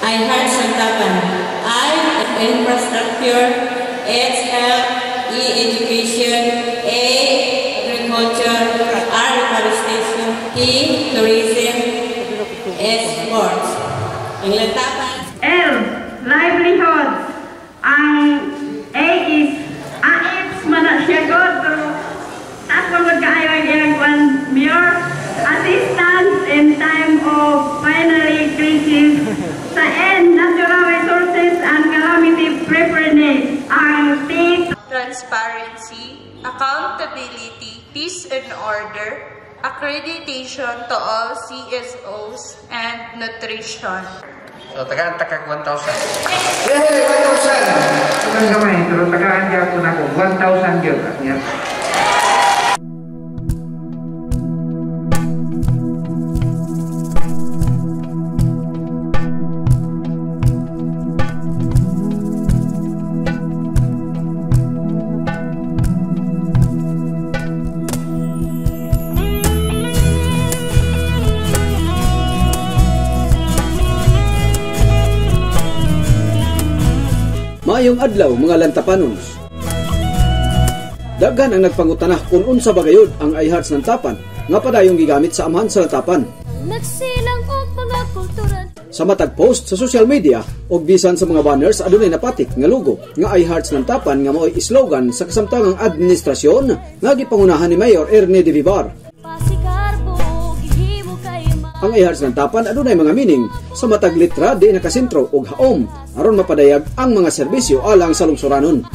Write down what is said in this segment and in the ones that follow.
iHeart Santapan. I, infrastructure, H, health, E, education, A, agriculture, R, reforestation, T, tourism, S, sports. Ang lantapan. L, livelihood. Ang A is AIPS manasyagot. Tapos magkaayo ang mayor assistance in time of finally crisis. Sa N, natural resources and calamity preparedness. Ang T, transparency, accountability, peace and order, accreditation to all CSOs, and nutrition. So, tagaan takag 1,000. Yay! 1,000! Sunang gamay, pero tagaan niya po na ko. 1,000 yun. Yan. Maayong adlaw mga lantapanons. Daghan ang nagpangutanah kung unsa bagayod ang iHeart Santapan nga padayong gigamit sa amhan sa lantapan. Nagsilang og mga kultural. Sa matag post sa social media og bisan sa mga banners adunay napatik nga logo nga iHeart Santapan nga mao'y slogan sa kasamtangang administrasyon nga gipangunahan ni Mayor Ernie de Vivar. Ang iHeart Santapan adunay mga meaning sa matag litra di nakasentro og haom aron mapadayag ang mga serbisyo alang sa lungsuranon.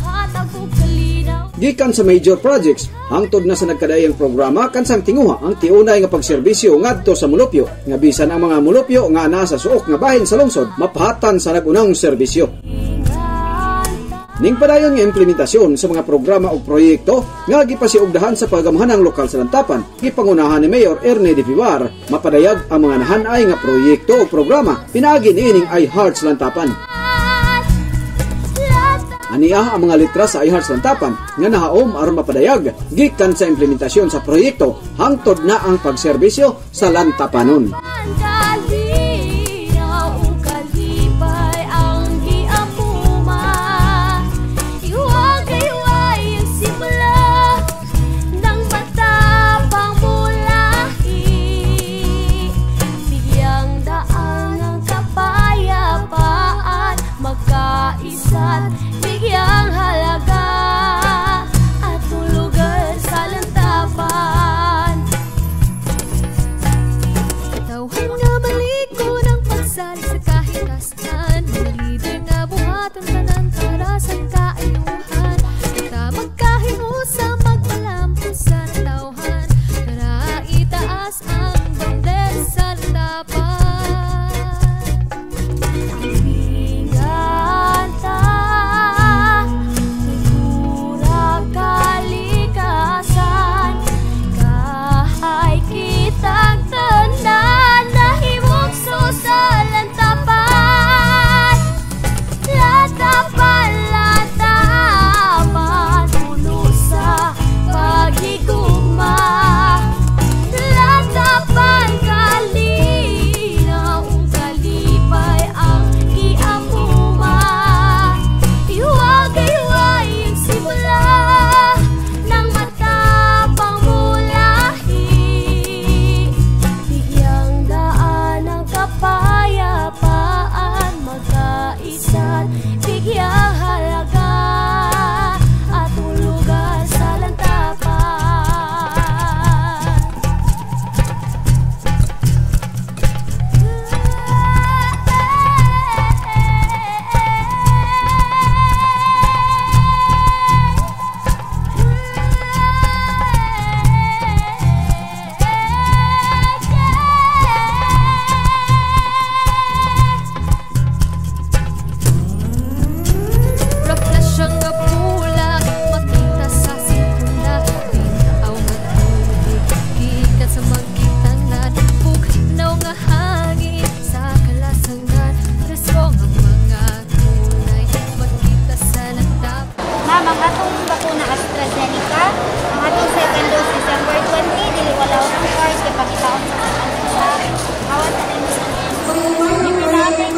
Gikan sa major projects hangtod na sa nagkadayang programa kansang tinguha ang tiunay nga pagserbisyo ngadto sa mulupyo nga bisan ang mga mulupyo nga naa sa suok nga bahin sa lungsod mapahatan sa nagunang serbisyo. Ning padayon nga implementasyon sa mga programa o proyekto nga gipasiugdahan sa pagamahanang lokal sa lantapan, gipangunahan ni Mayor Ernie de Vivar, mapadayag ang mga nahanay nga proyekto o programa pinaagi niining iHeart sa lantapan. Aniya ang mga litra sa iHeart Lantapan nga nahaom aron mapadayag gikan sa implementasyon sa proyekto hangtod na ang pagserbisyo sa lantapanon.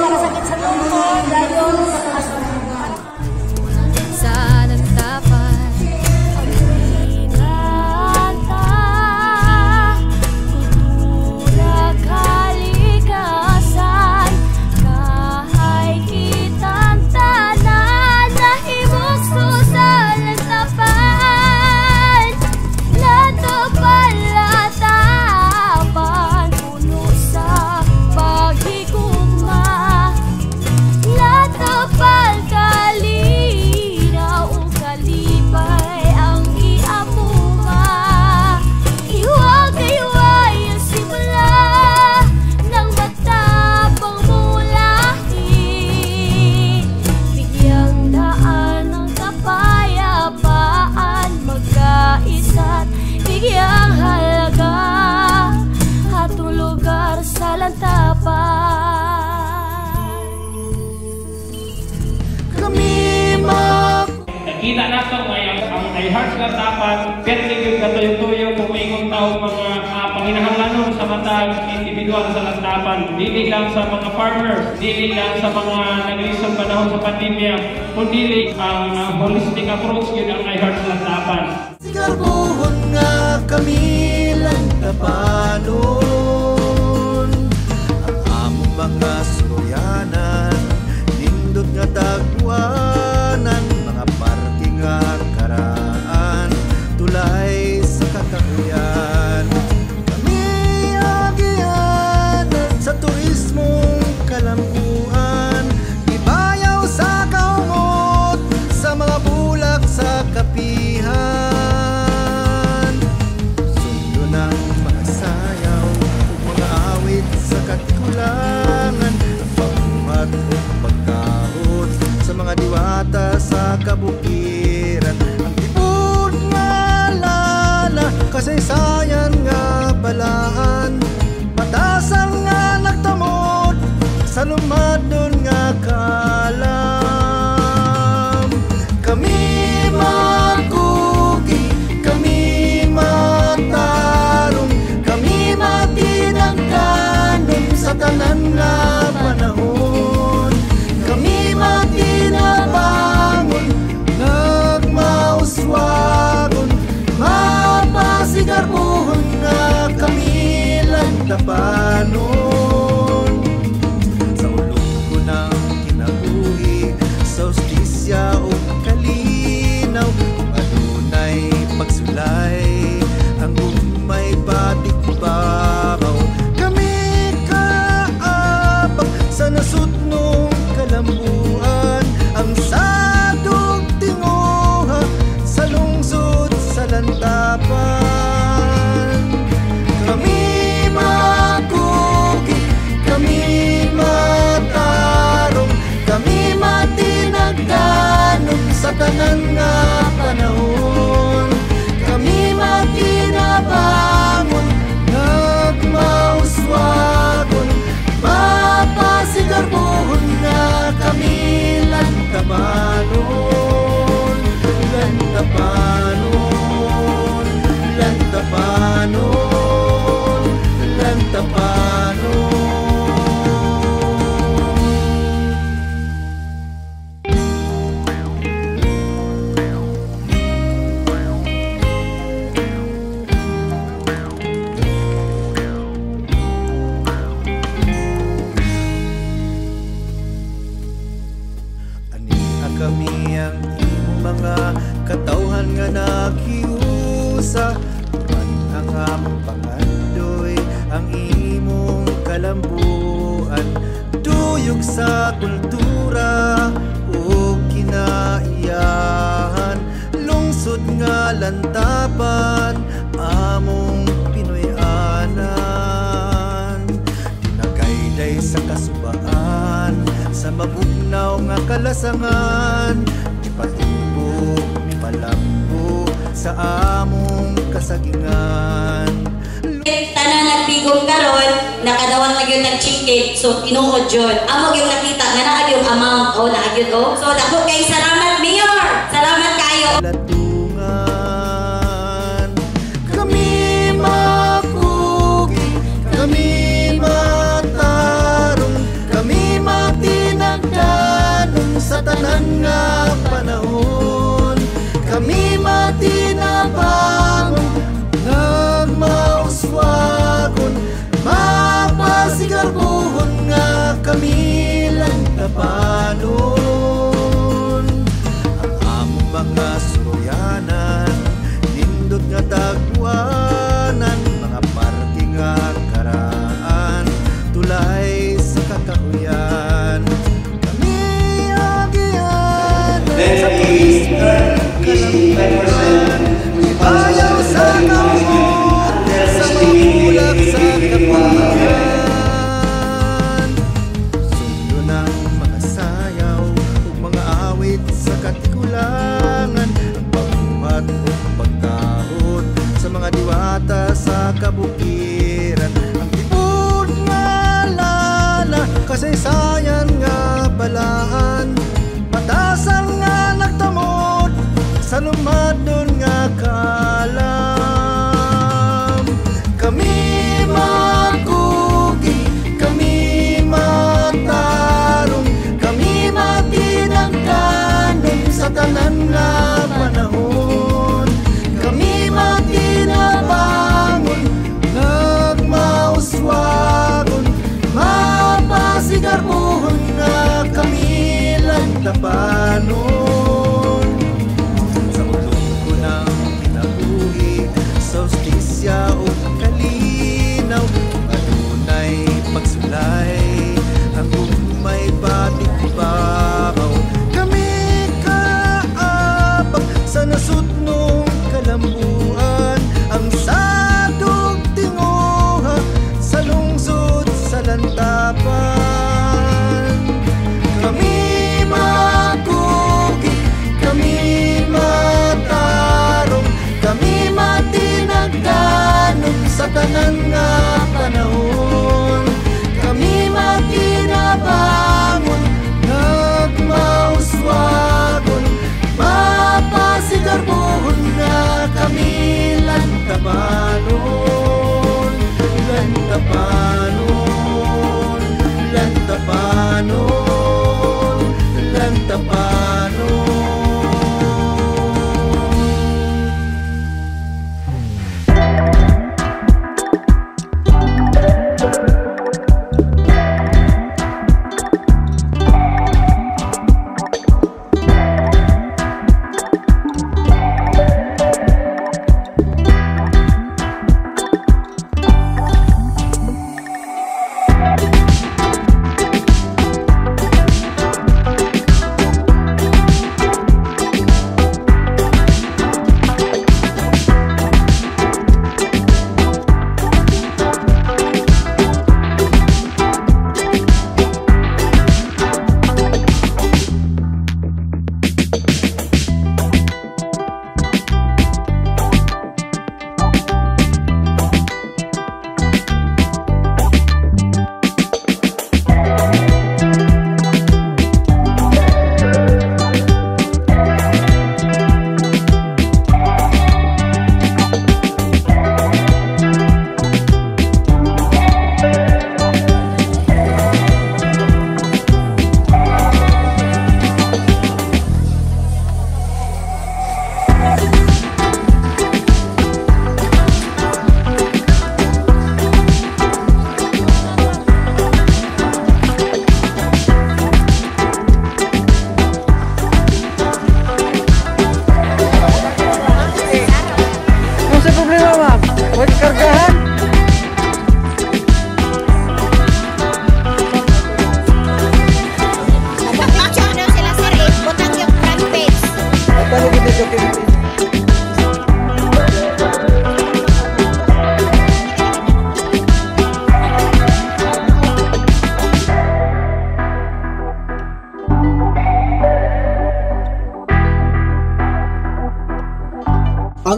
Para sakit sa kita nato ngayon ang iHearts Lantapan, pertigil ka tuyo-tuyo kumingong tao mga panginahanglanon sa matag individual sa Lantapan. Dili lang sa mga farmers, dili lang sa mga naglisod panahon sa pandemya, kundi ang holistic approach yun ang iHearts Lantapan. Sigarbuhon nga kami Lantapanon, ang among mga suroyanan, nindot nga tagwanan, mga parke nga karaan, tulay sa kakahuyan. Kami agian sa turismong kalampuan, ibayaw sa kaungot, sa mga bulak sa kapihan. Sundo ng mga sayaw, mga awit sa katikulangan, pagbuhat o pagkahot sa mga diwata sa kabukiran. Ang tipod nga lala, kasaysayan nga balaan, patasan nga nagtamod sa lumadon nga kalam. Kami magkuki, kami matarong, kami matinagkanon sa tanan nga panahon. Kami matinabangon, nagmauswagon, mapasigarbuhon nga kami Lantapanon. Sa ulong ko ng kinabuhi, sa ustisya o kalinaw, kung adunay pagsulay, ang umay batik-babaw. Kami kaabak sa nasudnong kalambuan, ang sadog tinguha sa lungsod sa Lantapan. Kami magkuki, kami matarong, kami matinagdanom sa tanan nga panahon. Kami matinabangon, nagmauswagon, mapasigarbuhon nga kami Lantapanon. Lantapanon, Lantapanon, Lantapanon. Ania kami ang imong mga katawhan nga naghiusa, man ang among pangandoy, ang imong kalambuan, tuyok sa kultura o kinaiyahan, lungsod nga Lantapan, among Pinoyanan. Dinagayday sa kasubaan, sa mabugnaw nga kalasangan, ipatubo, ipalambo sa among kasagingan. Tanan nagpigong karon, nakadawang na yun ng chicken, so tinuod yun. Amo yung nakita, nga na yung amount, o na yun, o. So dako kay salamat, Mayor! Salamat kayo! Latungan, kami makugi, kami matarong, kami matinagdanon sa tanan nga panahon. Kami matinabangon, nagmauswagon, mapasigarbuhon nga kami Lantapanon. Ang among mga suroyanan, nindot nga tagwanan, mga parke nga karaan, tulay sa kakahuyan. Kami agian sa turismong kalambuan, ayaw sa kaungot, sa mabulak sa kapihan. Sundo ng mga sayaw o mga awit sa katikulangan, ang pagbuhat o pagkahot sa mga diwata sa kabukiran. Ang tipod nga lala, kasaysayan nga balaan, patasan nga nagtamod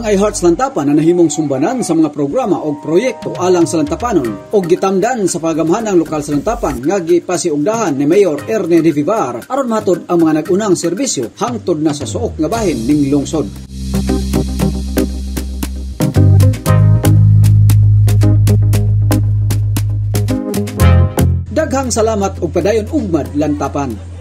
ang iHearts Lantapan na nahimong sumbanan sa mga programa o proyekto alang sa Lantapanon o gitamdan sa pagamahanang lokal sa Lantapan nga gipasiugdahan ni Mayor Erne de Vivar aron matod ang mga nag-unang serbisyo hangtod na sa suok nga bahin ning lungsod. Daghang salamat og padayon ugmad Lantapan.